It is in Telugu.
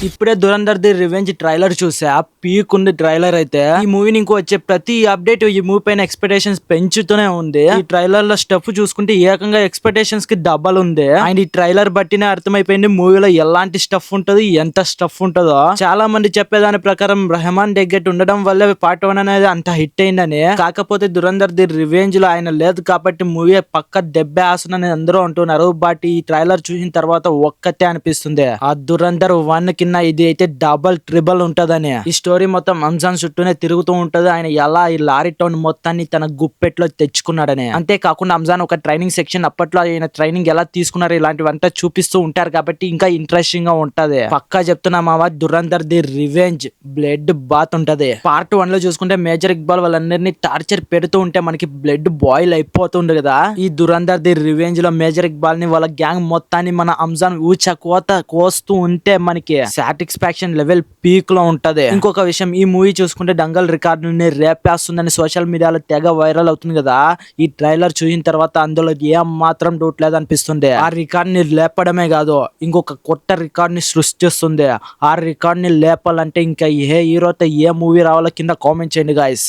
ఇప్పుడే దురంధర్ ది రివెంజ్ ట్రైలర్ చూసా. పీక్ ఉంది ట్రైలర్ అయితే. ఈ మూవీని ఇంకో వచ్చే ప్రతి అప్డేట్ ఈ మూవీ పైన ఎక్స్పెక్టేషన్స్ పెంచుతూనే ఉంది. ఈ ట్రైలర్ లో స్టఫ్ చూసుకుంటే ఏకంగా ఎక్స్పెక్టేషన్స్ కి డబల్ ఉంది. అండ్ ఈ ట్రైలర్ బట్టినే అర్థమైపోయింది మూవీలో ఎలాంటి స్టఫ్ ఉంటది, ఎంత స్టఫ్ ఉంటుందో. చాలా మంది చెప్పేదాని ప్రకారం రెహమాన్ డెగ్గెట్ ఉండడం వల్ల పార్ట్ 1 అనేది అంత హిట్ అయిందని. కాకపోతే దురంధర్ ది రివెంజ్ లో ఆయన లేదు కాబట్టి మూవీ పక్క దెబ్బే ఆసనని అందరూ అంటున్నారు. బట్ ఈ ట్రైలర్ చూసిన తర్వాత ఒక్కటే అనిపిస్తుంది, ఆ దురంధర్ 1 కింద ఇది అయితే డబల్ ట్రిబల్ ఉంటదని. ఈ స్టోరీ మొత్తం రంజాన్ చుట్టూనే తిరుగుతూ ఉంటది. ఆయన ఎలా ఈ లారీ టౌన్ మొత్తాన్ని తన గుప్పెట్లో తెచ్చుకున్నాడని. అంతేకాకుండా రంజాన్ ఒక ట్రైనింగ్ సెక్షన్, అప్పట్లో ఆయన ట్రైనింగ్ ఎలా తీసుకున్నారు ఇలాంటివంతా చూపిస్తూ ఉంటారు కాబట్టి ఇంకా ఇంట్రెస్టింగ్ గా ఉంటది. పక్కా చెప్తున్నా మావా, Dhurandhar the revenge bloodbath ఉంటది. పార్ట్ 1 లో చూసుకుంటే మేజర్ ఇక్బాల్ వాళ్ళందరినీ టార్చర్ పెడుతూ ఉంటే మనకి బ్లడ్ బాయిల్ అయిపోతుంది కదా. ఈ దురంధర్ ది రివెంజ్ లో మేజర్ ఇక్బాల్ ని వాళ్ళ గ్యాంగ్ మొత్తాన్ని మన రంజాన్ ఊచ కోత కోస్తూ ఉంటే మనకి సాటిస్ఫాక్షన్ లెవెల్ పీక్ లో ఉంటది. ఇంకొక విషయం, ఈ మూవీ చూసుకుంటే డంగల్ రికార్డుని రేపేస్తుందని సోషల్ మీడియాలో తెగ వైరల్ అవుతుంది కదా. ఈ ట్రైలర్ చూసిన తర్వాత అందులో ఏం మాత్రం డౌట్ లేదు అనిపిస్తుంది. ఆ రికార్డ్ ని లేపడమే కాదు, ఇంకొక కొత్త రికార్డ్ ని సృష్టిస్తుంది. ఆ రికార్డ్ ని లేపాలంటే ఇంకా ఏ హీరోతో ఏ మూవీ రావాలో కింద కామెంట్ చేయండి గాయస్.